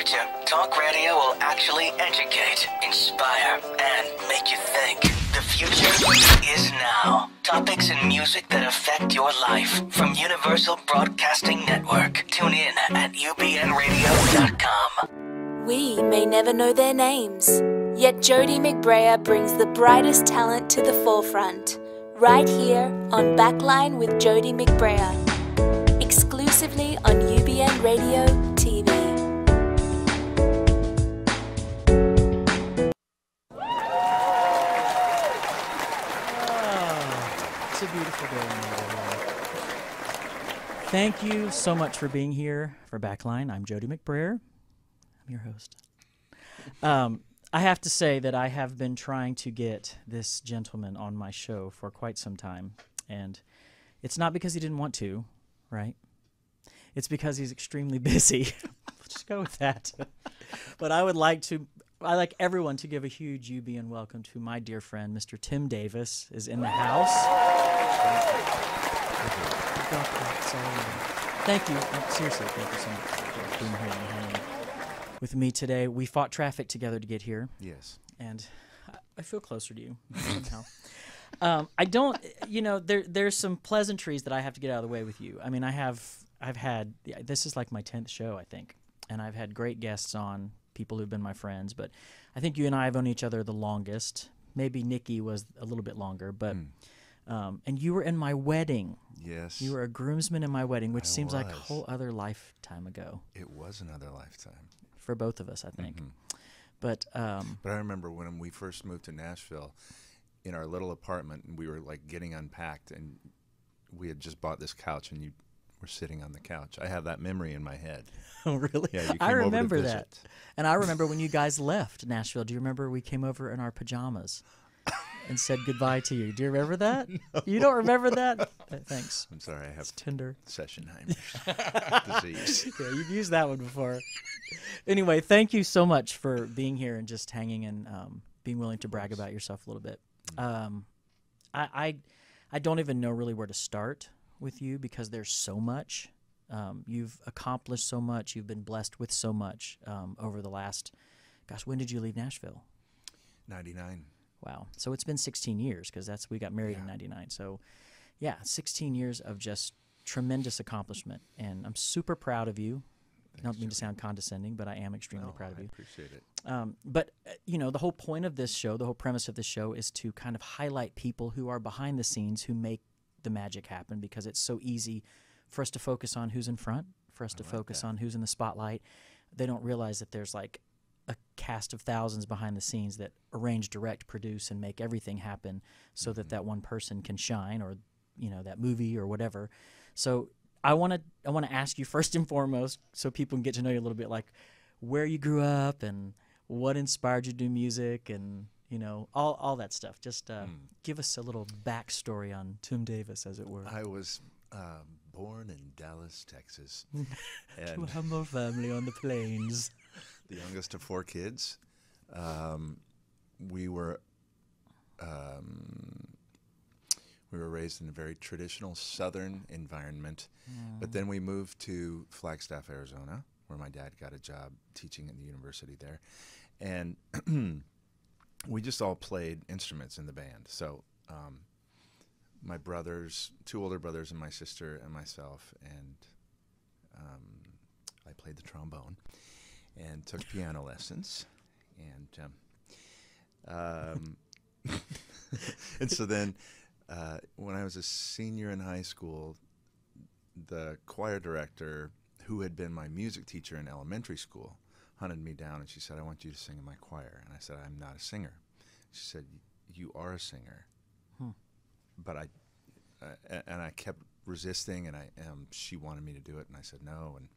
future, talk radio will actually educate, inspire, and make you think. The future is now. Topics and music that affect your life from Universal Broadcasting Network. Tune in at ubnradio.com. We may never know their names, yet Jody McBrayer brings the brightest talent to the forefront. Right here on Backline with Jody McBrayer. Exclusively on UBN Radio TV. It's a beautiful day. Thank you so much for being here for Backline. I'm Jody McBrayer. I'm your host. I have to say that I have been trying to get this gentleman on my show for quite some time, and it's not because he didn't want to, right? It's because he's extremely busy. Let's just go with that. But I'd like everyone to give a huge UBN welcome to my dear friend, Mr. Tim Davis is in the house. Thank you. Seriously, thank you so much for being here and hanging with me today. We fought traffic together to get here. Yes. And I feel closer to you somehow. I don't, there's some pleasantries that I have to get out of the way with you. I mean, I've had, this is like my 10th show, I think. And I've had great guests on, people who've been my friends. But I think you and I have known each other the longest. Maybe Nikki was a little bit longer. But and you were in my wedding. Yes. You were a groomsman in my wedding, which seems like a whole other lifetime ago. It was another lifetime. For both of us, I think. But I remember when we first moved to Nashville, in our little apartment, and we were like getting unpacked, and we had just bought this couch, and you were sitting on the couch. I have that memory in my head. Oh, really? Yeah, you came I remember over to that. visit. And I remember when you guys left Nashville. Do you remember we came over in our pajamas and said goodbye to you? Do you remember that? No. You don't remember that? Thanks. I'm sorry, I have Tinder. Sessionheimer's disease. Yeah, you've used that one before. Anyway, thank you so much for being here and just hanging and being willing to brag about yourself a little bit. I don't even know really where to start with you because there's so much. You've accomplished so much. You've been blessed with so much over the last, when did you leave Nashville? 99. Wow. So it's been 16 years because we got married in 99. So, 16 years of just tremendous accomplishment. And I'm super proud of you. I don't mean to sound condescending, but I am extremely proud of you. I appreciate it. But the whole point of this show, the whole premise of this show is to kind of highlight people who are behind the scenes who make the magic happen because it's so easy for us to focus on who's in front, for us to focus on who's in the spotlight. They don't realize that there's like a cast of thousands behind the scenes that arrange, direct, produce, and make everything happen so that one person can shine or, that movie or whatever. So I want to ask you first and foremost so people can get to know you a little bit, like where you grew up and what inspired you to do music and, all that stuff. Just give us a little backstory on Tim Davis, as it were. I was born in Dallas, Texas. To a humble family on the plains. The youngest of 4 kids. We were raised in a very traditional Southern environment, but then we moved to Flagstaff, Arizona, where my dad got a job teaching at the university there, and we just all played instruments in the band. So my brothers, 2 older brothers and my sister and myself, and I played the trombone and took piano lessons, and and so then when I was a senior in high school, the choir director, who had been my music teacher in elementary school, hunted me down, and she said, "I want you to sing in my choir." And I said, "I'm not a singer." She said, "You are a singer." But I kept resisting, and she wanted me to do it, and I said no, and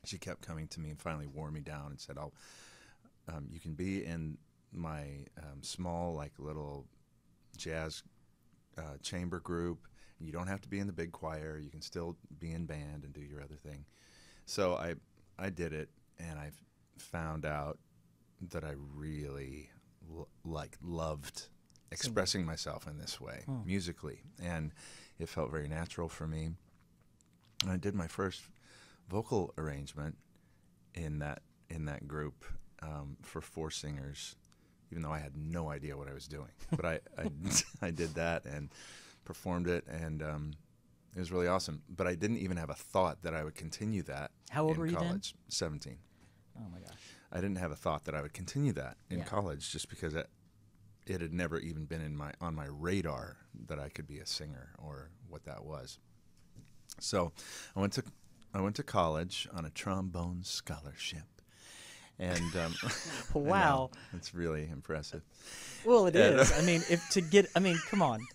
she kept coming to me and finally wore me down and said, you can be in my small, like, little jazz chamber group. You don't have to be in the big choir. You can still be in band and do your other thing." So I did it, and I found out that I really loved expressing myself in this way musically, and it felt very natural for me. And I did my first vocal arrangement in that in that group for 4 singers, even though I had no idea what I was doing. But I did that and performed it, and it was really awesome. But I didn't even have a thought that I would continue that. How old in were you college. then? 17. Oh my gosh. I didn't have a thought that I would continue that in Yeah. college, just because it had never even been on my radar that I could be a singer or what that was. So I went to college on a trombone scholarship, and Wow. it's really impressive. Well, it And, is. I mean, come on.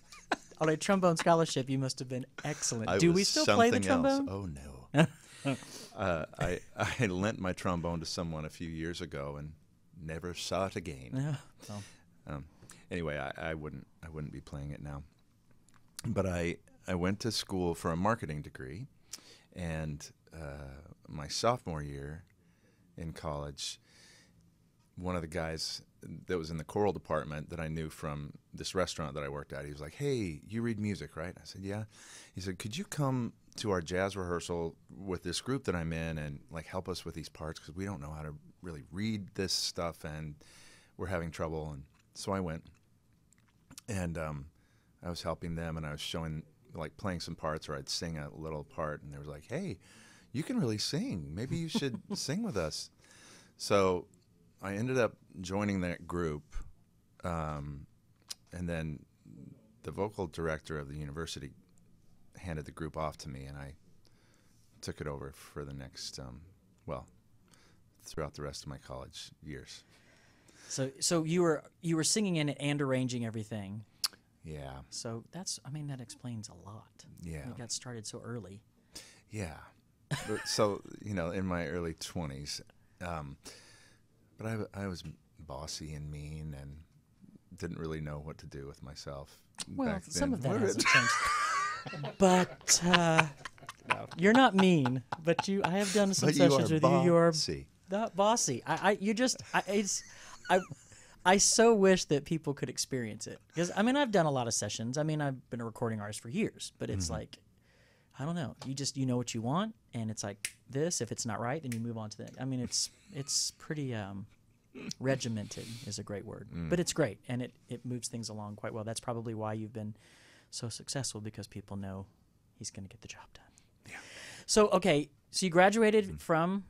On a trombone scholarship, you must have been excellent. I Do we was still play the something else. trombone? Oh no. I lent my trombone to someone a few years ago and never saw it again. Yeah. Well, Anyway, I wouldn't be playing it now. But I went to school for a marketing degree, and my sophomore year in college, one of the guys that was in the choral department that I knew from this restaurant that I worked at, he was like, "Hey, you read music, right?" I said, "Yeah." He said, "Could you come to our jazz rehearsal with this group that I'm in and like help us with these parts, because we don't know how to really read this stuff and we're having trouble." And so I went, and I was helping them, and I was showing, like, playing some parts, or I'd sing a little part, and they were like, "Hey, you can really sing. Maybe you should sing with us." So I ended up joining that group, and then the vocal director of the university handed the group off to me, and I took it over for the next, throughout the rest of my college years. so you were singing in it and arranging everything. Yeah. So that explains a lot. Yeah. You got started so early. Yeah. But so, in my early 20s, but I was bossy and mean and didn't really know what to do with myself Well, back then. some of that hasn't changed. But you're not mean. But I have done some But sessions with you. You are bossy. not bossy. I so wish that people could experience it, because I've done a lot of sessions. I've been a recording artist for years, but it's like, I don't know. You know what you want, and it's like this. If it's not right, then you move on to the next. It's pretty regimented is a great word, but it's great, and it moves things along quite well. That's probably why you've been so successful, because people know he's going to get the job done. Yeah. So so you graduated from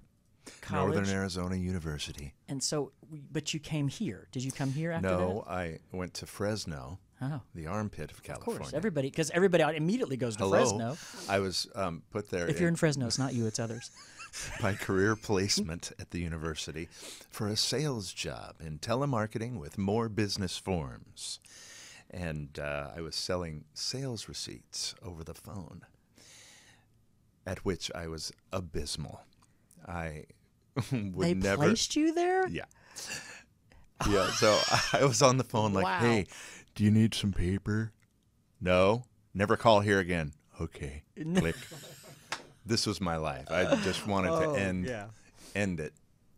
college, Northern Arizona University. and so but you came here. Did you come here after No, I went to Fresno, that? Oh, the armpit of of California. course. Because everybody immediately goes to Hello. Fresno. I was put there If you're in Fresno, it's not you, it's others. by career placement at the university for a sales job in telemarketing with more business forms. And I was selling sales receipts over the phone, at which I was abysmal. I would They never. placed you there? Yeah. Yeah, so I was on the phone like, Wow. "Hey, do you need some paper?" "No." "Never call here again." "Okay." Click. This was my life. I just wanted to end it.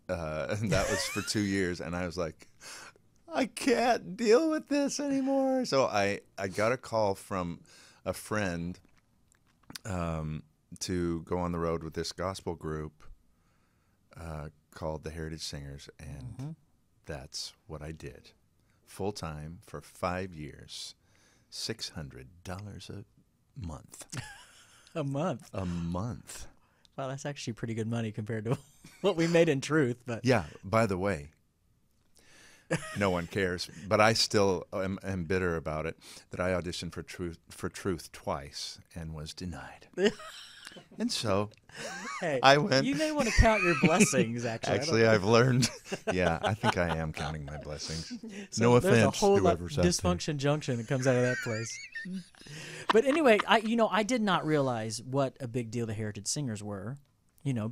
And that was for 2 years, and I was like, I can't deal with this anymore. So I got a call from a friend to go on the road with this gospel group called the Heritage Singers, and that's what I did. Full time for 5 years, $600 a month. A month. A month. Wow, that's actually pretty good money compared to what we made in Truth. But Yeah, by the way, no one cares, but I still am bitter about it, that I auditioned for Truth twice and was denied. And so hey, I went. you may want to count your blessings, actually. Actually, I've learned. Yeah, I think I am counting my blessings. So No there's a offense, whole lot whoever's of out there. dysfunction junction that comes out of that place. But anyway, I did not realize what a big deal the Heritage Singers were.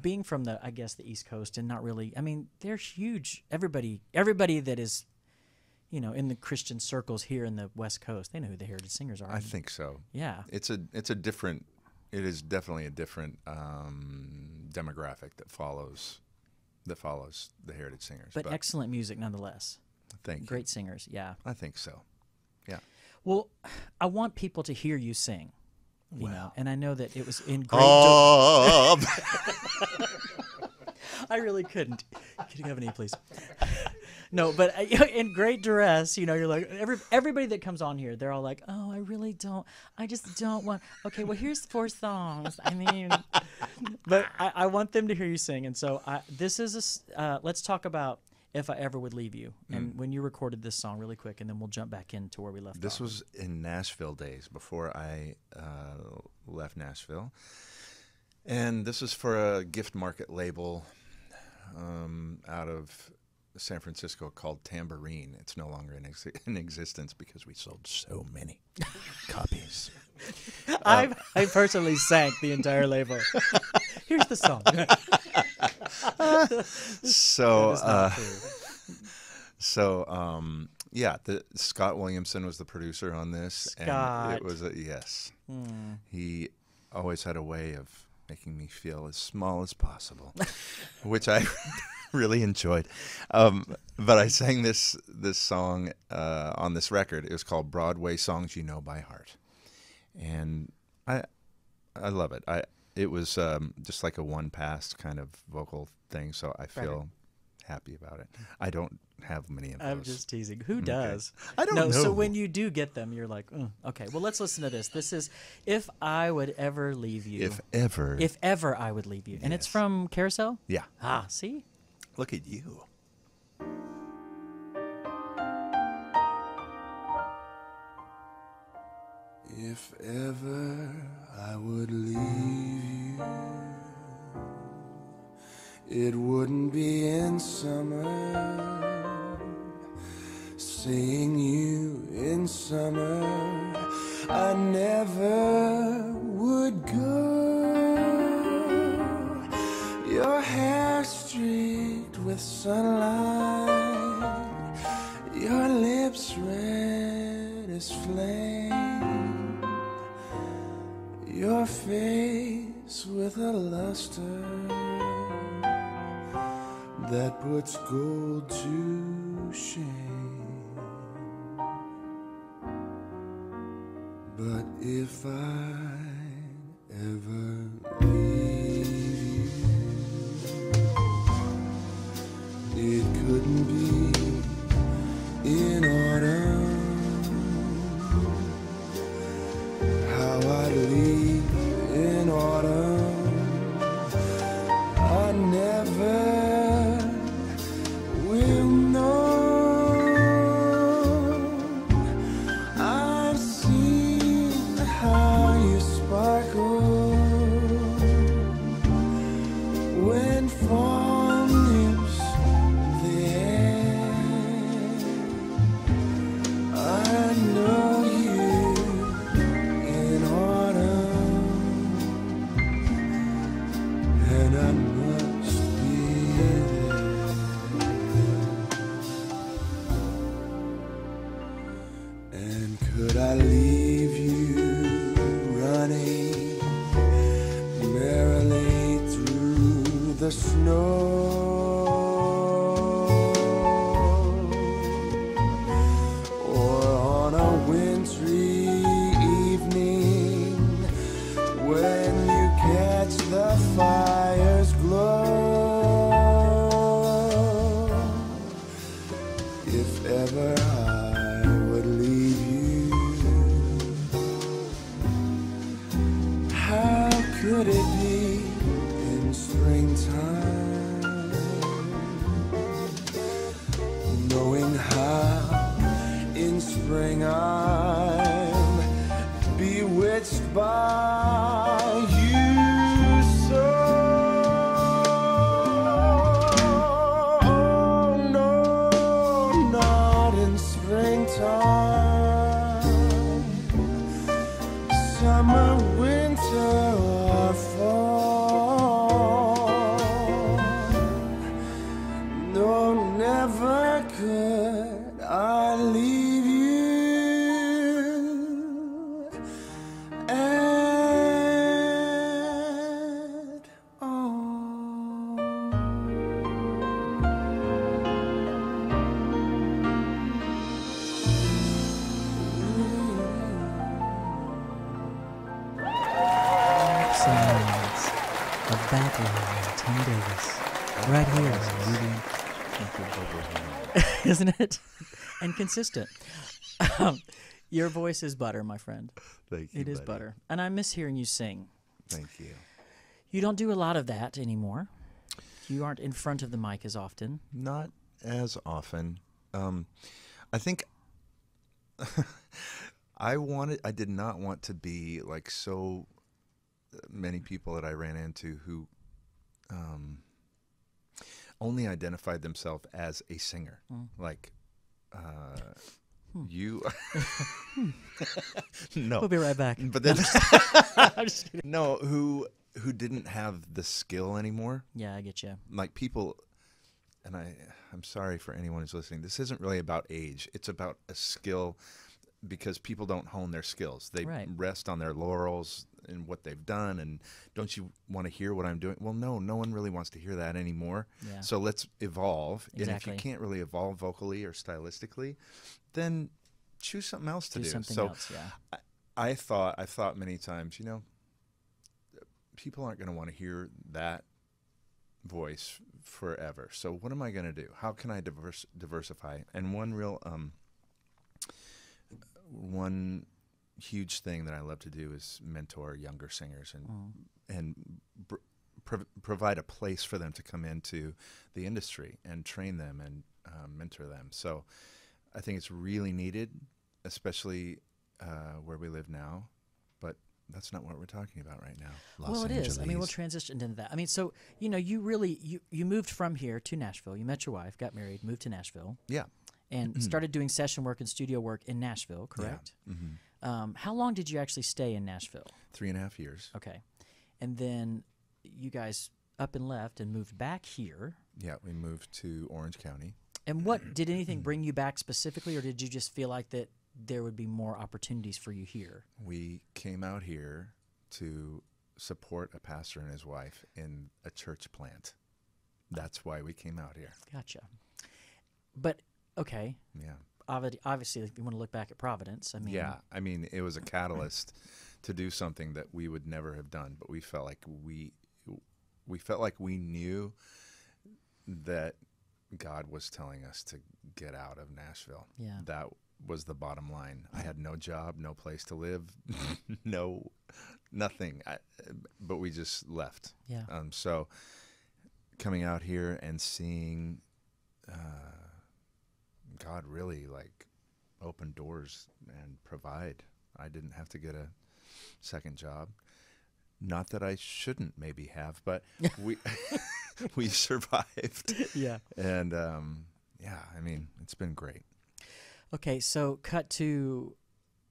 Being from the East Coast, and not really. They're huge. Everybody that is, in the Christian circles here in the West Coast, they know who the Heritage Singers are. I think so. Yeah. It's a different. It is definitely a different demographic that follows the Heritage Singers. But excellent music nonetheless. Thank you. Great singers, yeah. I think so. Yeah. Well, I want people to hear you sing. You know, Wow. and I know that it was in great. I really couldn't. Could you have an E, please? No, but in great duress, you're like, everybody that comes on here, they're all like, oh, I just don't want, okay, well, here's 4 songs. I mean, but I want them to hear you sing. And so this is let's talk about If I Ever Would Leave You. And when you recorded this song really quick, and then we'll jump back into where we left off. This was in Nashville days, before I left Nashville. And this is for a gift market label out of San Francisco called Tambourine. It's no longer in existence because we sold so many copies. I personally sank the entire label. Here's the song. Scott Williamson was the producer on this. Scott. And it was yes. He always had a way of making me feel as small as possible, which I really enjoyed. But I sang this song on this record. It was called Broadway Songs You Know by Heart. And I love it. It was just like a one-pass kind of vocal thing, so I feel happy about it. I don't have many of those. I'm just teasing. Who does? I don't know. So when you do get them, you're like, okay, well, let's listen to this. This is If I Would Ever Leave You. If ever. If ever I would leave you. And it's from Carousel? Yeah. Ah, see? Look at you. If ever I would leave you, it wouldn't be in summer, seeing you in summer, I never would go. Your hair streaked with sunlight, your lips red as flame, your face with a luster that puts gold to shame. But if I ever leave you, it couldn't be in autumn. How I'd leave in autumn, I never will know. I've seen how you sparkle when fall nips the air. I know you in autumn, and I must be there. And could I leave you running merrily through the snow, or on a wintry evening when you catch the fire's glow? If ever I would leave you, how could it be in springtime, knowing how in spring I'm bewitched by you so? Oh no, not in springtime, summer, winter, or fall. No, never could I leave you at all. Excellent. A Backline, Tim Davis. Right here. Thank you. Isn't it? And consistent. Your voice is butter, my friend. Thank you. It is buddy. butter. And I miss hearing you sing. Thank you. You don't do a lot of that anymore. You aren't in front of the mic as often. Not as often. I think I did not want to be like so many people that I ran into who only identified themselves as a singer. Like, you. No. We'll be right back. But then, I'm just kidding. no, who didn't have the skill anymore. Yeah, I get you. Like people, and I'm sorry for anyone who's listening. This isn't really about age. It's about a skill, because people don't hone their skills. They rest on their laurels and what they've done. And don't you want to hear what I'm doing? Well, no one really wants to hear that anymore. Yeah. So let's evolve. Exactly. And if you can't really evolve vocally or stylistically, then choose something else to do. Something so else, yeah. I thought many times, people aren't going to want to hear that voice forever. So what am I going to do? How can I diversify? And one huge thing that I love to do is mentor younger singers and provide a place for them to come into the industry and train them and mentor them. So I think it's really needed, especially where we live now. But that's not what we're talking about right now. Los It Angeles. is. I mean, we'll transition into that. I mean, so, you moved from here to Nashville. You met your wife, got married, moved to Nashville. Yeah. And started doing session work and studio work in Nashville, correct? Yeah. Mm-hmm. How long did you actually stay in Nashville? 3.5 years. Okay. And then you guys up and left and moved back here. Yeah, we moved to Orange County. And did anything bring you back specifically, or did you just feel like that there would be more opportunities for you here? We came out here to support a pastor and his wife in a church plant. That's why we came out here. Gotcha. But, okay. Yeah. Obviously, if you want to look back at Providence, I mean... Yeah, I mean, it was a catalyst to do something that we would never have done, but we felt like we knew that God was telling us to get out of Nashville. Yeah. That was the bottom line. I had no job, no place to live, nothing. But we just left. Yeah. So coming out here and seeing God really like open doors and provide. I didn't have to get a second job. Not that I shouldn't maybe have, but we survived. Yeah. And I mean, it's been great. Okay, so cut to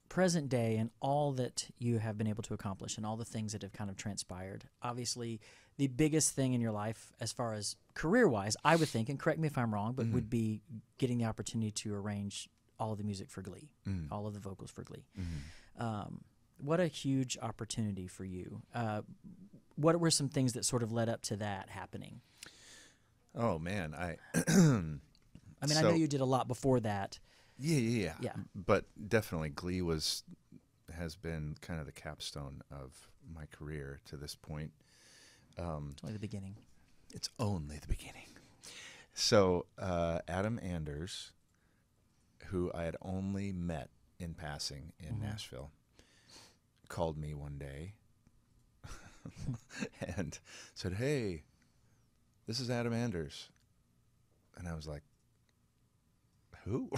present day and all that you have been able to accomplish and all the things that have kind of transpired. Obviously, the biggest thing in your life as far as career-wise, I would think, and correct me if I'm wrong, but would be getting the opportunity to arrange all of the music for Glee, all of the vocals for Glee. What a huge opportunity for you. What were some things that sort of led up to that happening? Oh, man. I mean, I know you did a lot before that. Yeah. Yeah. But definitely Glee has been kind of the capstone of my career to this point. It's only the beginning. It's only the beginning. So Adam Anders, who I had only met in passing in Nashville, called me one day and said, "Hey, this is Adam Anders." And I was like, "Who?"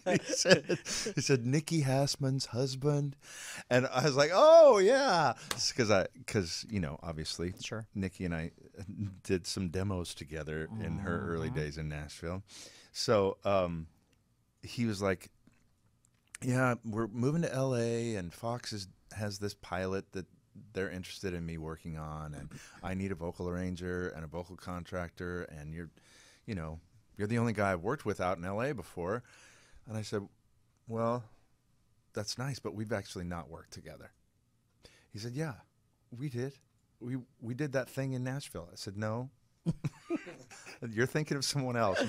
he said Nikki Hassman's husband, and I was like, "Oh yeah," because obviously, sure, Nikki and I did some demos together in her early days in Nashville. So he was like, "Yeah, we're moving to L.A. and Fox has this pilot that they're interested in me working on, and I need a vocal arranger and a vocal contractor, and you're the only guy I've worked with out in L.A. before." And I said, "Well, that's nice, but we've actually not worked together." He said, "Yeah, we did. We did that thing in Nashville." I said, "No, you're thinking of someone else.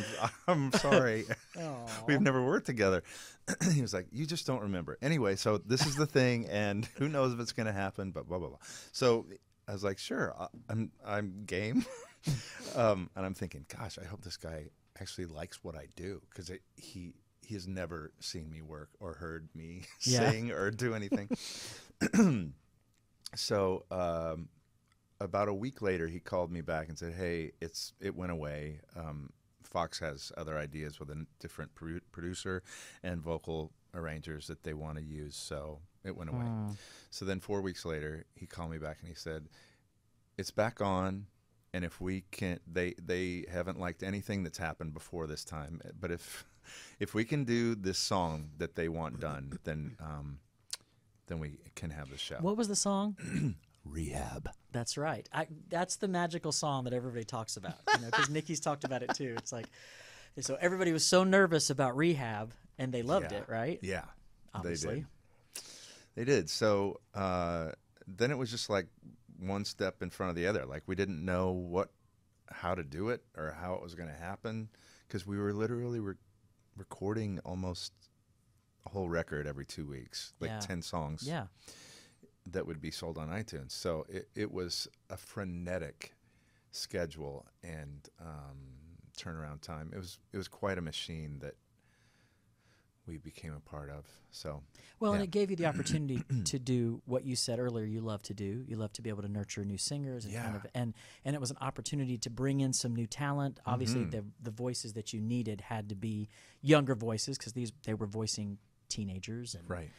I'm sorry. We've never worked together." He was like, "You just don't remember." Anyway, so this is the thing, and who knows if it's going to happen, but blah, blah, blah. So I was like, sure, I'm game. And I'm thinking, gosh, I hope this guy actually likes what I do, because he has never seen me work or heard me sing or do anything. So about a week later, he called me back and said, hey, it went away. Fox has other ideas with a different producer and vocal arrangers that they want to use, so it went away. So then 4 weeks later, he called me back and he said, it's back on, and if we can, they haven't liked anything that's happened before this time, but if we can do this song that they want done, then we can have the show. What was the song? Rehab. That's right. That's the magical song that everybody talks about, because Nikki's talked about it too. It's like, so everybody was so nervous about Rehab, and they loved it, right? Yeah, obviously. They did. So then it was just like one step in front of the other. Like, we didn't know how to do it or how it was going to happen, because we were literally recording almost a whole record every 2 weeks, like 10 songs. Yeah. That would be sold on iTunes. So it was a frenetic schedule and turnaround time. It was quite a machine that we became a part of. So and it gave you the opportunity to do what you said earlier you love to do. You love to be able to nurture new singers and and it was an opportunity to bring in some new talent. Obviously the voices that you needed had to be younger voices, because they were voicing teenagers, and right.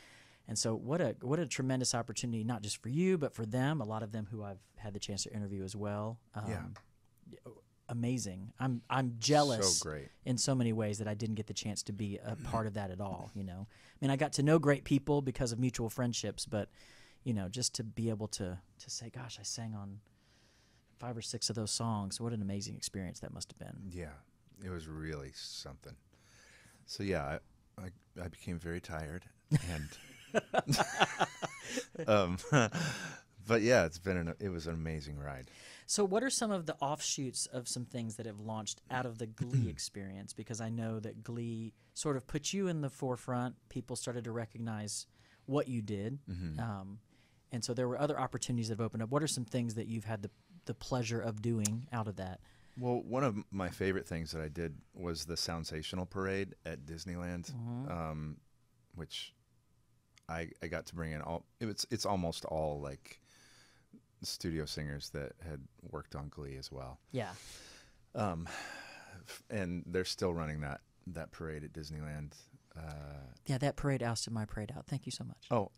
And so what a tremendous opportunity, not just for you, but for them, a lot of them who I've had the chance to interview as well. Amazing. I'm jealous so great. In so many ways that I didn't get the chance to be a part of that at all, I mean, I got to know great people because of mutual friendships, but, just to be able to say, gosh, I sang on 5 or 6 of those songs. What an amazing experience that must have been. Yeah, it was really something. So, yeah, I became very tired, and... but yeah, it was an amazing ride. So what are some of the offshoots of some things that have launched out of the Glee experience? Because I know that Glee sort of put you in the forefront. People started to recognize what you did. And so there were other opportunities that have opened up. What are some things that you've had the pleasure of doing out of that? Well, one of my favorite things that I did was the Soundsational Parade at Disneyland, which... I got to bring in it's almost all like studio singers that had worked on Glee as well. Yeah. And they're still running that parade at Disneyland. Yeah, that parade ousted my parade out. Thank you so much. Oh.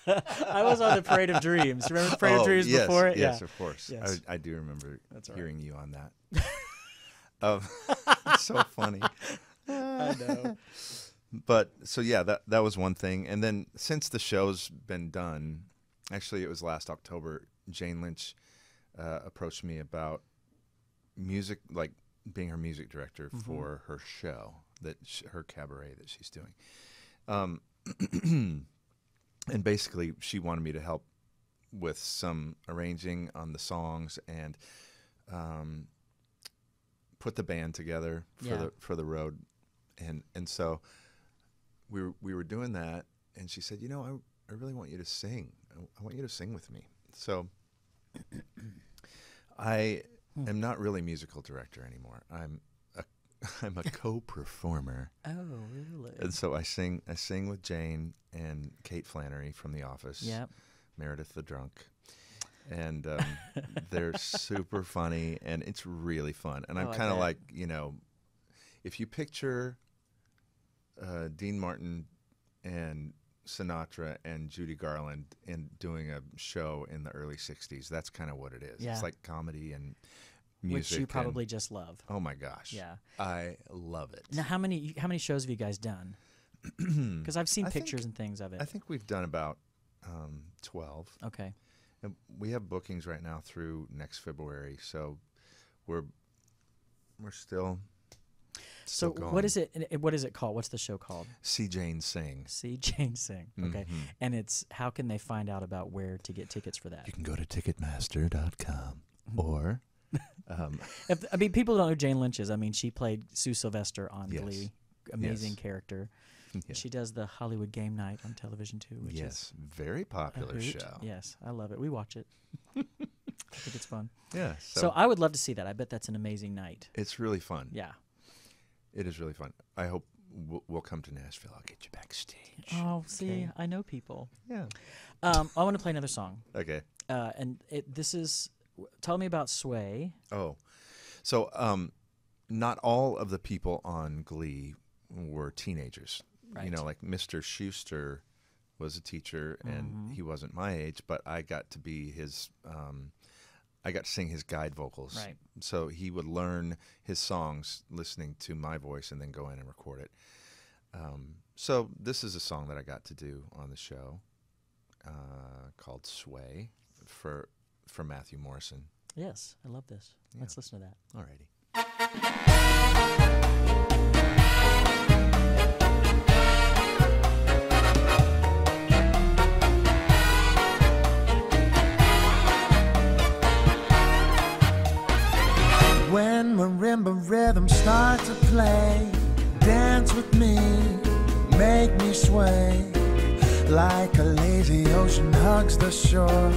I was on the Parade of Dreams. Remember the Parade of Dreams before it? Yes, of course. Yes. I do remember hearing you on that. It's so funny. I know. But so yeah, that was one thing. And then since the show's been done, actually it was last October, Jane Lynch approached me about music, like being her music director for her show, her cabaret that she's doing. And basically she wanted me to help with some arranging on the songs and put the band together for the road. And so we were doing that, and she said, I really want you to sing. I want you to sing with me. So I am not really musical director anymore. I'm a co-performer. Oh, really? And so I sing with Jane and Kate Flannery from The Office. Yep. Meredith the Drunk. And they're super funny, and it's really fun. And I'm kind of like, if you picture Dean Martin and Sinatra and Judy Garland doing a show in the early 60s, that's kind of what it is. Yeah. It's like comedy and music. Which you probably just love. Oh, my gosh. Yeah. I love it. Now, how many shows have you guys done? Because I've seen pictures and things of it. I think we've done about 12. Okay. And we have bookings right now through next February, so we're still... So going. What is it called? What's the show called? See Jane Sing. See Jane Sing. Okay. And how can they find out about where to get tickets for that? You can go to Ticketmaster.com or... people don't know who Jane Lynch is. I mean, she played Sue Sylvester on Glee. Amazing character. Yeah. She does the Hollywood Game Night on television too, which is very a popular hoot. show. Yes, I love it. We watch it. I think it's fun. Yeah. So I would love to see that. I bet that's an amazing night. It's really fun. Yeah. It is really fun. I hope we'll come to Nashville. I'll get you backstage. Oh, see, I know people. Yeah. I want to play another song. Okay. And this is, tell me about Sway. Oh, so not all of the people on Glee were teenagers. Right. You know, like Mr. Schuster was a teacher, and he wasn't my age, but I got to be his. I got to sing his guide vocals. Right. So he would learn his songs listening to my voice, and then go in and record it. So this is a song that I got to do on the show, called "Sway" for Matthew Morrison. Yes, I love this. Yeah. Let's listen to that. Alrighty. When marimba rhythms start to play, dance with me, make me sway. Like a lazy ocean hugs the shore,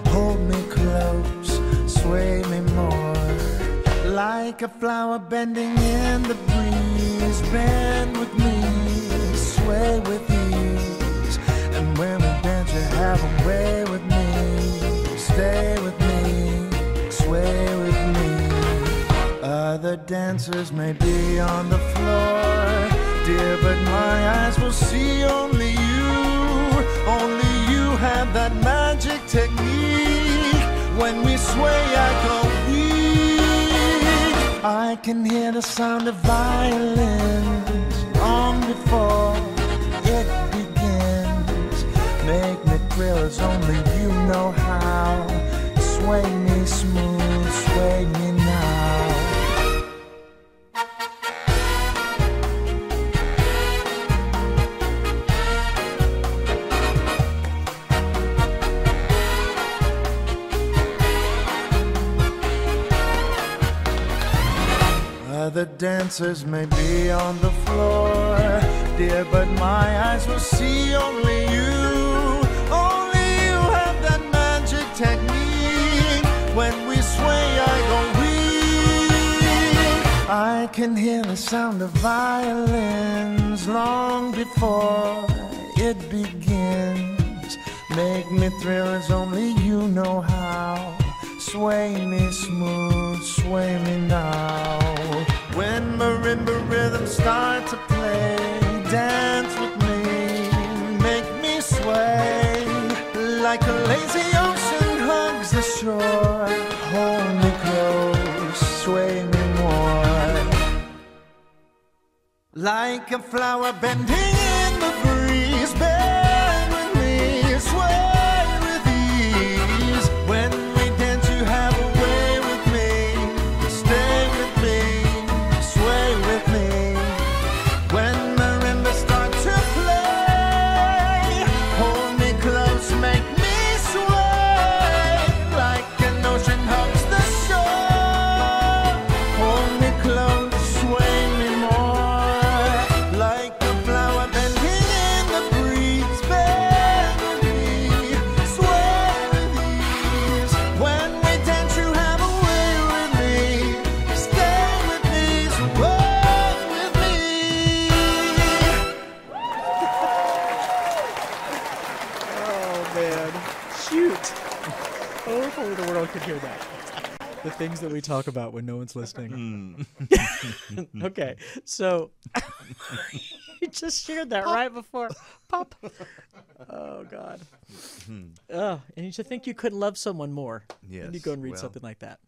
hold me close, sway me more. Like a flower bending in the breeze, bend with me, sway with ease. And when we dance you have a way with me, stay with me, sway with me. Other dancers may be on the floor, dear, but my eyes will see only you. Only you have that magic technique. When we sway, I go weak. I can hear the sound of violins long before it begins. Make me thrill as only you know how. Sway me smooth, sway me now. Other dancers may be on the floor, dear, but my eyes will see only you. Only you have that magic technique. When we sway, I go weak. I can hear the sound of violins long before it begins. Make me thrill as only you know how. Sway me smooth, sway me now. When marimba rhythms start to play, dance with me, make me sway. Like a lazy ocean hugs the shore, hold me close, sway me more. Like a flower bending in the breeze, bend with me, sway with ease. When we dance you have a way with me, stay with me, sway with me. When marimba start to play, hold me close, make me sway. Like an ocean hugs the shore, hold me close, sway me more. Like a flower bending in the breeze, bend with me, sway with ease. When we dance you have a way with me, stay with me, sway with me. Oh, man. Shoot. Oh, if only the world could hear that. The things that we talk about when no one's listening. Okay, so you just shared that right before. Pop. Oh, God. And you should think you could love someone more. Yes, And you go and read well. something like that.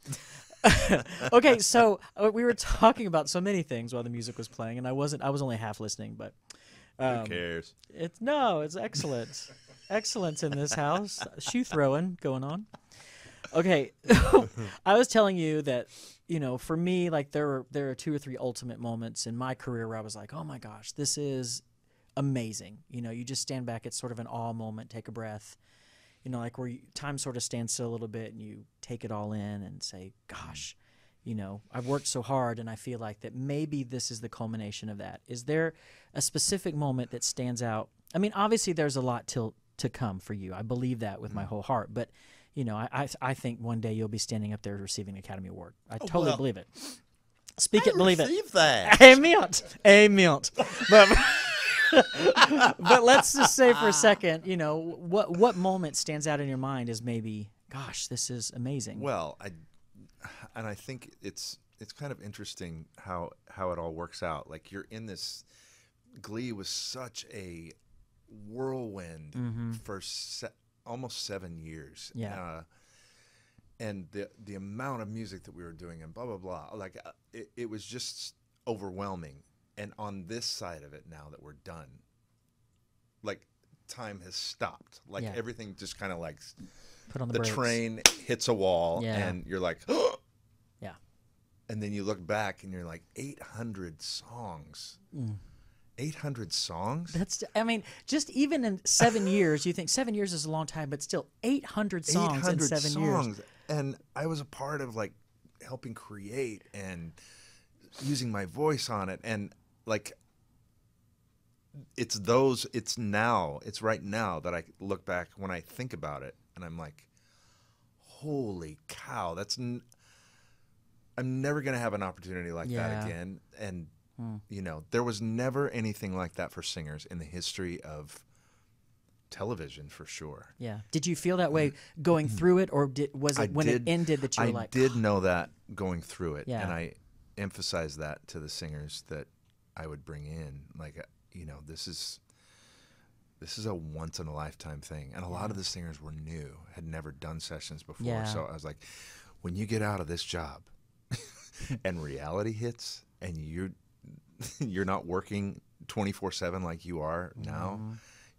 Okay, so we were talking about so many things while the music was playing, and I was only half listening, but Who cares? it's excellent. Excellence in this house. Shoe throwing going on. Okay. I was telling you that, for me, like there are 2 or 3 ultimate moments in my career where I was like, oh my gosh, this is amazing. You just stand back. It's sort of an awe moment, take a breath, like where time sort of stands still a little bit and you take it all in and say, gosh, you know, I've worked so hard, and I feel like that maybe this is the culmination of that. Is there a specific moment that stands out? I mean, obviously there's a lot to come for you. I believe that with my whole heart. But, you know, I think one day you'll be standing up there receiving an Academy Award. I totally believe it. Speak it, believe it. Receive that. Amen. But let's just say for a second, you know, what moment stands out in your mind as maybe, gosh, this is amazing. Well, I think it's kind of interesting how it all works out. Like, you're in this. Glee was such a whirlwind for almost 7 years. Yeah. And the amount of music that we were doing and blah blah blah, like it was just overwhelming. And on this side of it, now that we're done, like, time has stopped. Like, everything just kind of like Put on the the brakes. train hits a wall, and you're like, yeah. And then you look back and you're like, 800 songs. 800 songs? That's, I mean, just even in 7 years, you think 7 years is a long time, but still 800 songs in 7 years. And I was a part of, like, helping create and using my voice on it. And, like, it's right now that I look back when I think about it, and I'm like, holy cow, I'm never going to have an opportunity like that again. And, you know, there was never anything like that for singers in the history of television, for sure. Yeah. Did you feel that way going through it, or was it when it ended that you were like... I did know that going through it, Yeah. and I emphasized that to the singers that I would bring in. Like, you know, this is a once-in-a-lifetime thing. And a lot of the singers were new, had never done sessions before. Yeah. So I was like, when you get out of this job and reality hits and you're not working 24/7 like you are now,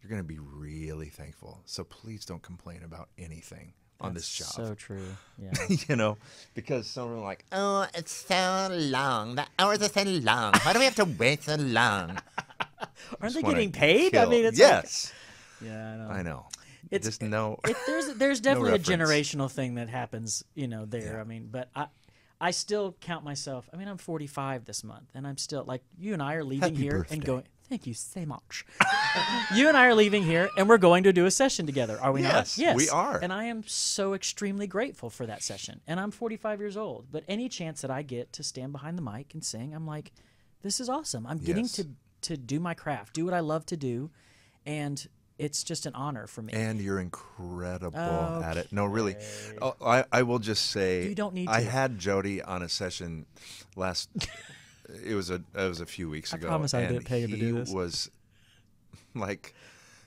you're going to be really thankful. So please don't complain about anything on this job. So true. Yeah. You know, because someone are like, Oh, it's so long. The hours are so long. Why do we have to wait so long? Aren't they wanna getting paid? I kill. mean, it's yes. Like, yeah, I know. I know. It's Just no. There's definitely a reference. generational thing that happens, you know, there. I mean, but I still count myself. I mean, I'm 45 this month, and I'm still, like, you and I are leaving Happy here birthday. and going. Thank you so much. You and I are leaving here, and we're going to do a session together. Are we Yes, not? Yes, we are. And I am so extremely grateful for that session. And I'm 45 years old, but any chance that I get to stand behind the mic and sing, I'm like, this is awesome. I'm getting Yes. to do my craft, do what I love to do, and it's just an honor for me. And you're incredible at it. No, really. Oh, I will just say, You don't need I to. had Jody on a session last. It was a few weeks ago. promise I and didn't pay you to do this. He was like,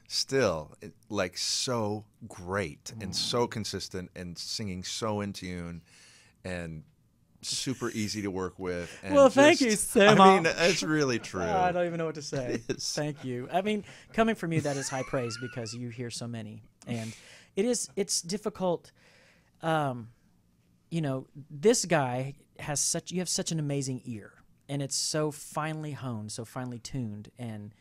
still, like, so great and so consistent and singing so in tune and super easy to work with. And Well, thank you so I mean, much. it's really true. I don't even know what to say. It is. Thank you. I mean, coming from you, that is high praise because you hear so many, and it's difficult. You know, this guy you have such an amazing ear, and it's so finely honed, so finely tuned, and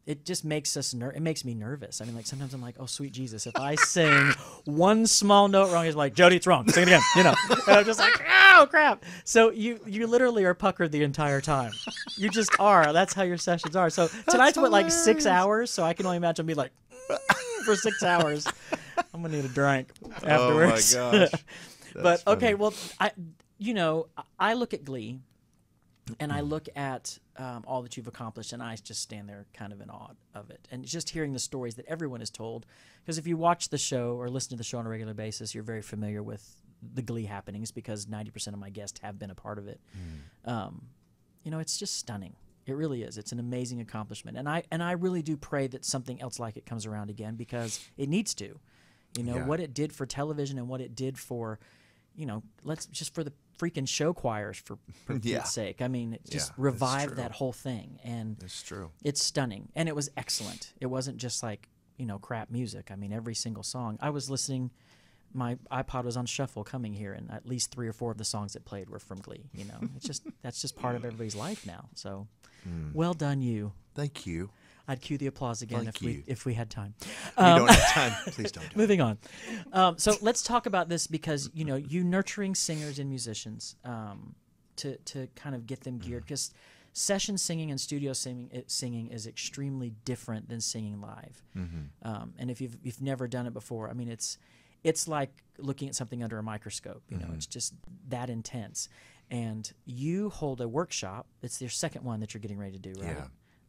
it just makes it makes me nervous. I mean, like, sometimes I'm like, oh, sweet Jesus, if I sing one small note wrong, he's like, Jody, it's wrong. Sing it again, you know. And I'm just like, oh, crap. So you literally are puckered the entire time. You just are. That's how your sessions are. So tonight's what, like 6 hours? So I can only imagine being like, for 6 hours. I'm going to need a drink afterwards. Oh, my gosh. But, okay, well, I look at Glee, and I look at all that you've accomplished, and I just stand there kind of in awe of it. And just hearing the stories that everyone is told, because if you watch the show or listen to the show on a regular basis, you're very familiar with the Glee happenings because 90% of my guests have been a part of it. You know, it's just stunning. It really is. It's an amazing accomplishment. And I really do pray that something else like it comes around again because it needs to. You know, what it did for television and what it did for, you know, just for the freaking show choirs, for Pete's sake. I mean, it just revived that whole thing. And It's true. it's stunning. And it was excellent. It wasn't just like, you know, crap music. I mean, every single song. I was listening, my iPod was on shuffle coming here, and at least 3 or 4 of the songs that played were from Glee. You know, it's just, that's just part of everybody's life now. So well done, you. Thank you. I'd cue the applause again Thank you. if we had time. We don't have time. Please don't do it. Moving on. So let's talk about this because you nurturing singers and musicians to kind of get them geared, because session singing and studio singing is extremely different than singing live. And if you've never done it before, I mean, it's like looking at something under a microscope. It's just that intense. And you hold a workshop. It's your second one that you're getting ready to do, right?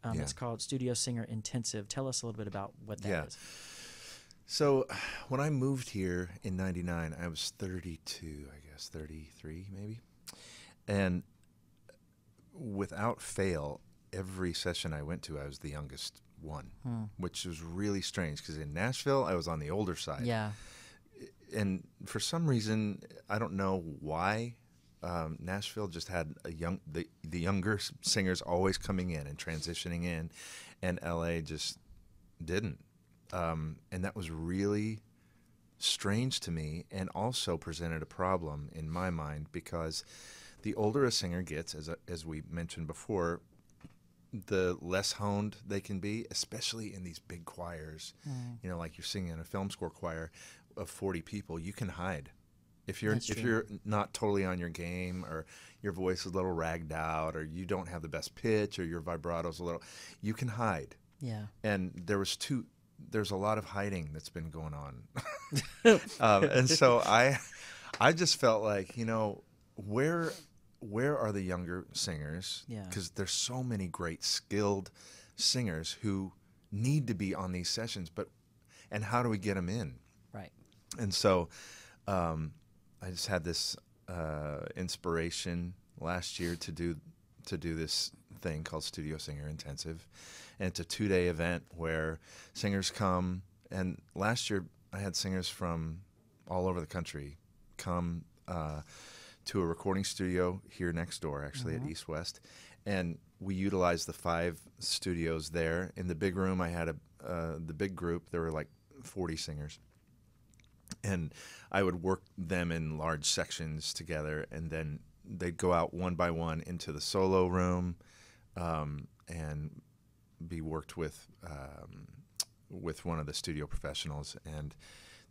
Yeah. It's called Studio Singer Intensive. Tell us a little bit about what that is. So when I moved here in 99, I was 32, I guess, 33 maybe. And without fail, every session I went to, I was the youngest one, which was really strange because in Nashville, I was on the older side. Yeah. And for some reason, I don't know why, Nashville just had the younger singers always coming in and transitioning in, and LA just didn't. And that was really strange to me, and also presented a problem in my mind, because the older a singer gets, as we mentioned before, the less honed they can be, especially in these big choirs. Like you're singing in a film score choir of 40 people, you can hide. If you're not totally on your game, or your voice is a little ragged out, or you don't have the best pitch, or your vibrato's a little, you can hide. Yeah. And there's a lot of hiding that's been going on. And so I just felt like, where are the younger singers? Yeah. Because there's so many great skilled singers who need to be on these sessions, and how do we get them in? Right. And so I just had this inspiration last year to do this thing called Studio Singer Intensive. And it's a 2-day event where singers come. And last year I had singers from all over the country come to a recording studio here next door, actually, at East West. And we utilized the 5 studios there. In the big room, I had the big group. There were like 40 singers. And I would work them in large sections together, and then they'd go out one by one into the solo room and be worked with one of the studio professionals, and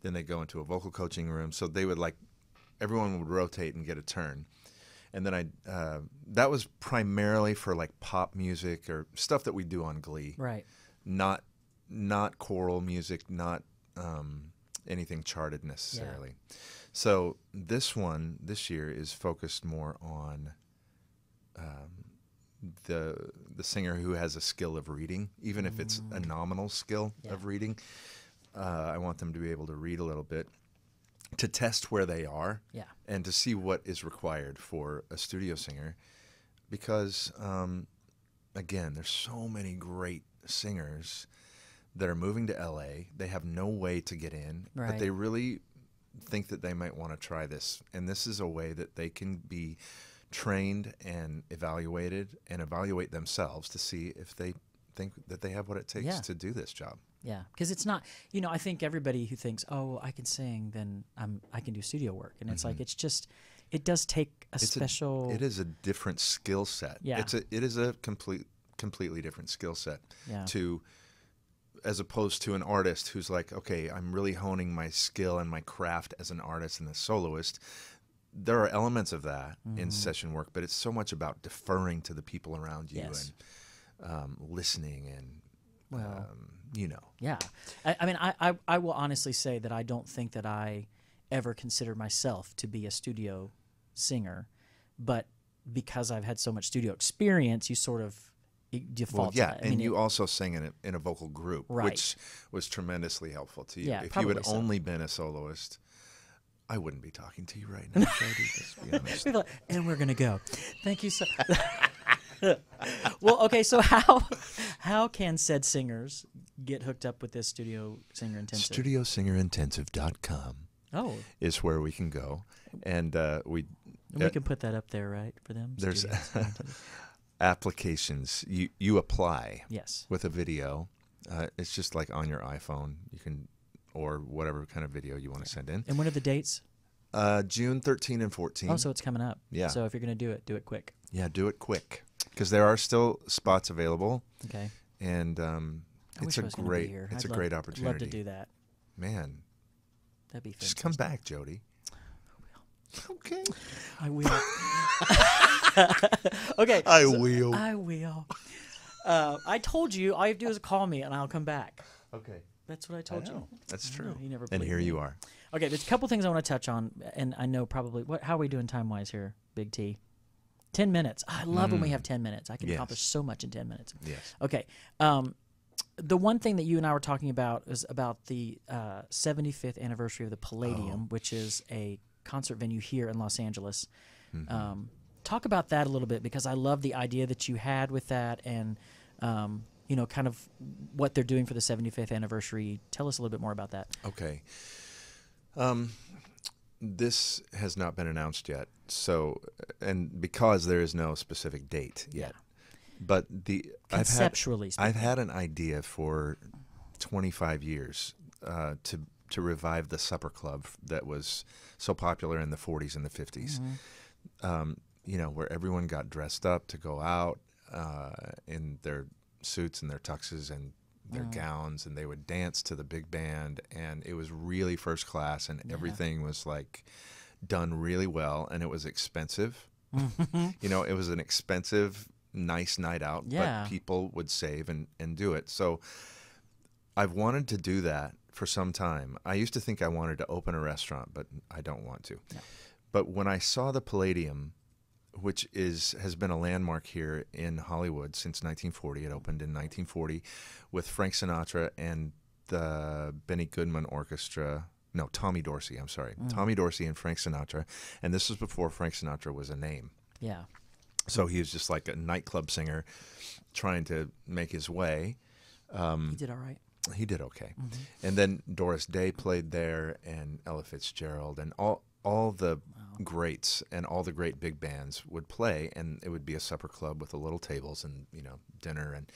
then they'd go into a vocal coaching room. So they would everyone would rotate and get a turn. And then that was primarily for like pop music or stuff that we do on Glee. Right. Not choral music, not anything charted necessarily. Yeah. So this year is focused more on the singer who has a skill of reading, even if it's a nominal skill of reading. I want them to be able to read a little bit, to test where they are, and to see what is required for a studio singer. Because, again, there's so many great singers that are moving to LA. They have no way to get in, but they really think that they might want to try this. And this is a way that they can be trained and evaluated and evaluate themselves to see if they think that they have what it takes to do this job. Yeah, because it's not, I think everybody who thinks, oh, I can sing, then I can do studio work. And it's like, it does take special... It is a different skill set. Yeah. It is a completely different skill set as opposed to an artist who's like, okay, I'm really honing my skill and my craft as an artist and a soloist. There are elements of that in session work, but it's so much about deferring to the people around you and listening and, Yeah. I mean, I will honestly say that I don't think that I ever considered myself to be a studio singer, but because I've had so much studio experience, you sort of default to that. And you also sang in a vocal group, which was tremendously helpful to you. Yeah, if you had so. only been a soloist, I wouldn't be talking to you right now, Jody, let's be honest. And we're going to go. Thank you so Well, okay, so how can said singers get hooked up with this Studio Singer Intensive? StudioSingerIntensive.com is where we can go. And we can put that up there, right, for them? There's applications. You apply with a video. It's just like on your iPhone. You can, or whatever kind of video you want to send in. And when are the dates? June 13 and 14. Oh, so it's coming up. Yeah. So if you're going to do it quick. Yeah, do it quick. Because there are still spots available. Okay. and I it's wish I a was gonna be great here. it's I'd a great love opportunity. to do that. Man, That'd be fantastic. just come back, Jody. Okay. I will. Okay. I will. I will. I told you all you have to do is call me and I'll come back. Okay. That's what I told you. That's I true. know, you never And believed here me. you are. Okay, there's a couple things I want to touch on, and I know probably how are we doing time wise here, Big T? 10 minutes. I love when we have 10 minutes. I can Yes. accomplish so much in 10 minutes. Yes. Okay. The one thing that you and I were talking about is about the 75th anniversary of the Palladium, which is a concert venue here in Los Angeles. Talk about that a little bit, because I love the idea that you had with that, and kind of what they're doing for the 75th anniversary. Tell us a little bit more about that. Okay. This has not been announced yet, so, and because there is no specific date yet. But Conceptually I've had an idea for 25 years to revive the supper club that was so popular in the 40s and the 50s. Where everyone got dressed up to go out in their suits and their tuxes and their gowns, and they would dance to the big band, and it was really first class, and everything was like done really well, and it was expensive. It was an expensive, nice night out, but people would save and do it. So I've wanted to do that for some time. I used to think I wanted to open a restaurant, but I don't want to. No. But when I saw the Palladium, which has been a landmark here in Hollywood since 1940. It opened in 1940 with Frank Sinatra and the Benny Goodman Orchestra. No, Tommy Dorsey, I'm sorry. Tommy Dorsey and Frank Sinatra. And this was before Frank Sinatra was a name. Yeah. So he was just like a nightclub singer trying to make his way. He did all right. He did okay. And then Doris Day played there, and Ella Fitzgerald, and all the greats and all the great big bands would play, and it would be a supper club with the little tables and dinner. And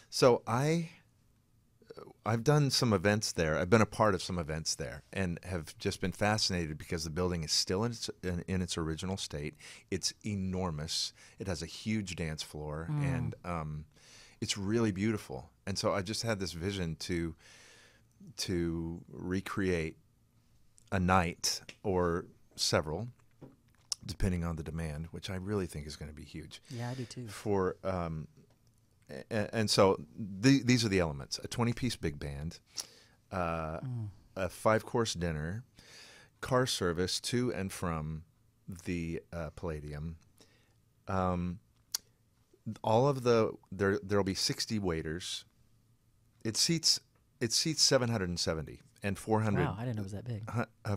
so I've done some events there. I've been a part of some events there, and have just been fascinated because the building is still in its original state. It's enormous. It has a huge dance floor, and it's really beautiful. And so I just had this vision to recreate a night or several, depending on the demand, which I really think is going to be huge. Yeah, I do too. And so these are the elements: a 20-piece big band, a 5-course dinner, car service to and from the Palladium. There'll be 60 waiters. It seats 770 and 400. Wow, I didn't know it was that big.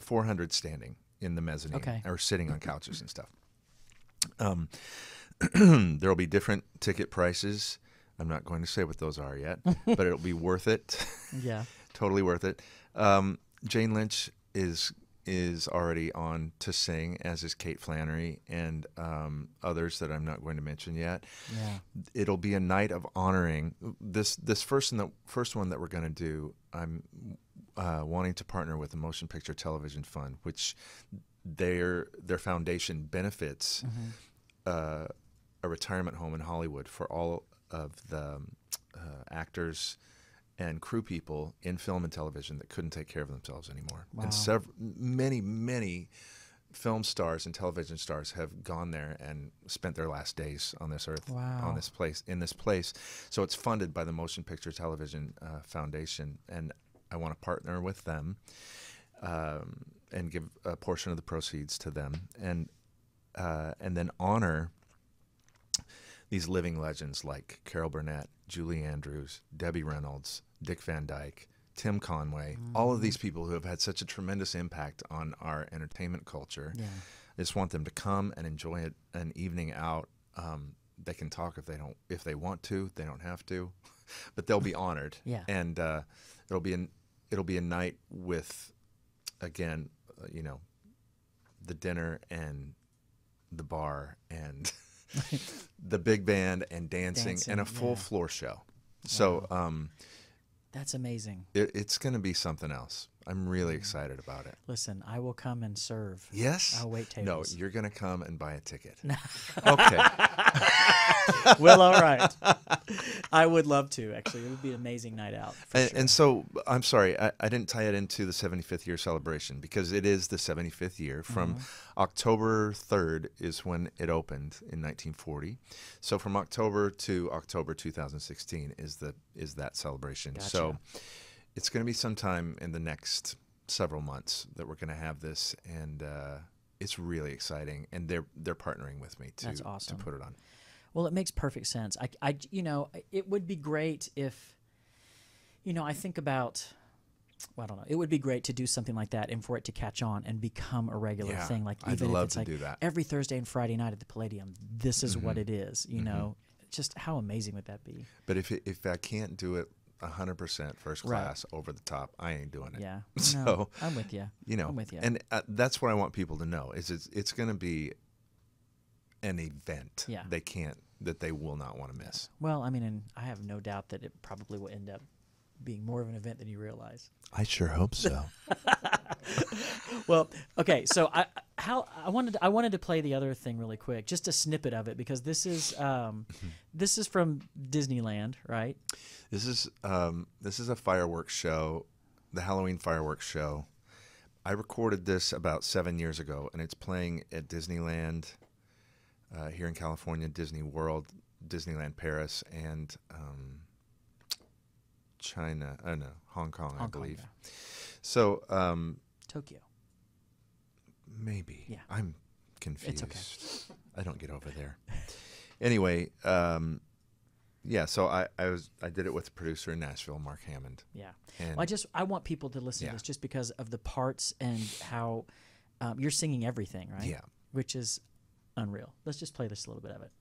400 standing in the mezzanine, or sitting on couches and stuff. There'll be different ticket prices. I'm not going to say what those are yet, but it'll be worth it. Yeah, totally worth it. Jane Lynch is already on to sing, as is Kate Flannery and others that I'm not going to mention yet. Yeah, it'll be a night of honoring this first one that we're going to do. I'm wanting to partner with the Motion Picture Television Fund, which their foundation benefits a retirement home in Hollywood for all of the actors and crew people in film and television that couldn't take care of themselves anymore. Wow. And many film stars and television stars have gone there and spent their last days on this earth, in this place. So it's funded by the Motion Picture Television Foundation, and I want to partner with them and give a portion of the proceeds to them, and then honor these living legends like Carol Burnett, Julie Andrews, Debbie Reynolds, Dick Van Dyke, Tim Conway, all of these people who have had such a tremendous impact on our entertainment culture. Yeah. I just want them to come and enjoy an evening out. They can talk if they want to. They don't have to, but they'll be honored. Yeah. And it'll be a night with, again, the dinner and the bar and the big band and dancing and a full floor show. Wow. So that's amazing. It's going to be something else. I'm really excited about it. Listen, I will come and serve. Yes? I'll wait No, tables. you're going to come and buy a ticket. Okay. Well, all right. I would love to, actually. It would be an amazing night out. And so, I'm sorry, I didn't tie it into the 75th year celebration because it is the 75th year. From October 3rd is when it opened in 1940. So from October to October 2016 is that celebration. Gotcha. So it's going to be sometime in the next several months that we're going to have this, and it's really exciting. And they're partnering with me That's awesome. to put it on. Well, it makes perfect sense. It would be great if, I think about, well, I don't know. It would be great to do something like that and for it to catch on and become a regular thing. Like I'd even love if it's to like do that. every Thursday and Friday night at the Palladium, this is what it is. Just how amazing would that be? But if I can't do it 100% first class over the top, I ain't doing it. Yeah. So No, I'm with you. I'm with you. And that's what I want people to know is it's going to be an event. Yeah. That they will not want to miss. Well, I mean, and I have no doubt that it probably will end up being more of an event than you realize. I sure hope so. Well, okay, so I wanted to play the other thing really quick, just a snippet of it, because this is from Disneyland, right? This is a fireworks show, the Halloween fireworks show. I recorded this about 7 years ago, and it's playing at Disneyland here in California, Disney World, Disneyland Paris, and China. Oh no, Hong Kong, I believe. Yeah. So Tokyo. maybe. Yeah. I'm confused. It's okay. I don't get over there. Anyway, yeah. So I did it with the producer in Nashville, Mark Hammond. Yeah. And Well, I want people to listen to this just because of the parts and how you're singing everything, right? Yeah. Which is unreal. Let's just play this a little bit of it.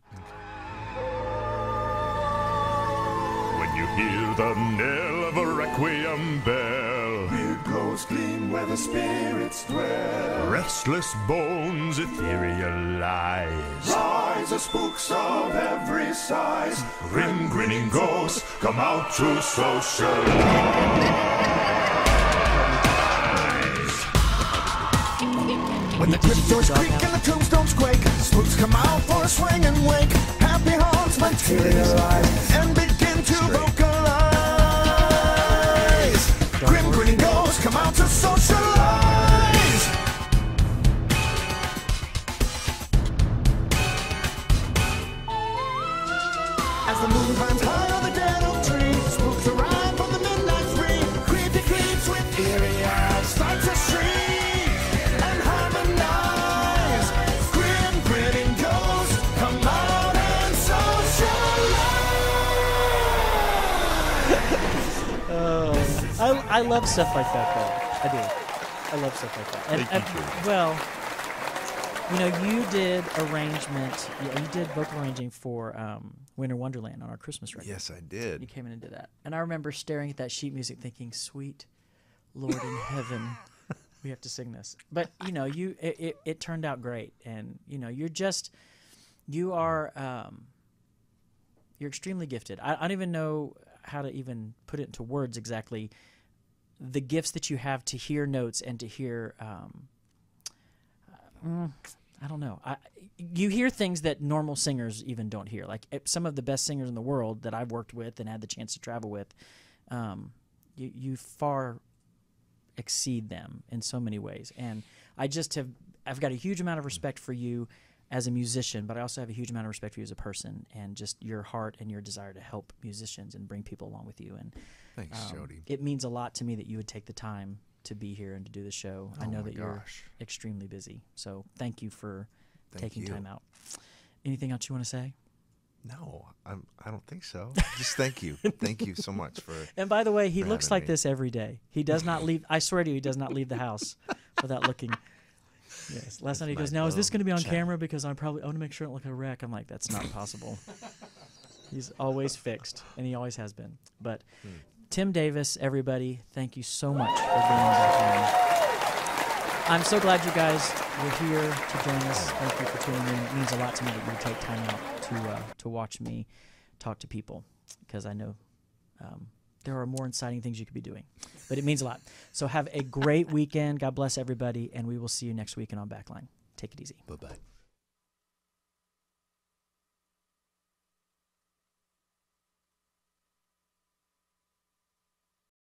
When you hear the knell of a requiem bell, Weird ghosts gleam where the spirits dwell. restless bones, ethereal eyes, Rise the spooks of every size. grim grinning ghosts come out to socialize. When the crypt doors creak and the tombstones quake, spooks come out for a swing and wake. Happy haunts materialize and begin to vocalize. Grim grinning ghosts come out to socialize. As the moon climbs high on the dead oak tree, spooks arrive from the midnight spree. Creepy creeps with eerie eyes start to shriek and harmonize. Grim grinning ghosts come out and socialize. I love stuff like that, though. I do. I love stuff like that. And, well, you did arrangement. You did vocal arranging for Winter Wonderland on our Christmas record. Yes, I did. You came in and did that. And I remember staring at that sheet music thinking, sweet Lord in heaven, we have to sing this. But, it turned out great. And, you're extremely gifted. I don't even know how to even put it into words exactly. The gifts that you have to hear notes and to hear, I don't know. You hear things that normal singers even don't hear. Like some of the best singers in the world that I've worked with and had the chance to travel with, you far exceed them in so many ways. And I've got a huge amount of respect for you as a musician, but I also have a huge amount of respect for you as a person and just your heart and your desire to help musicians and bring people along with you. And Thanks, Jody. It means a lot to me that you would take the time to be here and to do the show. I know that you're extremely busy, so thank you for taking time out. Anything else you want to say? No, I don't think so. Just thank you. Thank you so much for. And by the way, he looks having like me. this every day. He does not leave. I swear to you, he does not leave the house without looking. Yes. Last night he goes, now is this going to be on camera? Because I want to make sure I don't look like a wreck. I'm like, that's not possible. He's always fixed, and he always has been. But Tim Davis, everybody, thank you so much for being back. I'm so glad you guys were here to join us. Thank you for tuning in. It means a lot to me that you take time out to watch me talk to people, because I know there are more exciting things you could be doing. But it means a lot. So have a great weekend. God bless everybody, and we will see you next weekend on Backline. Take it easy. Bye-bye.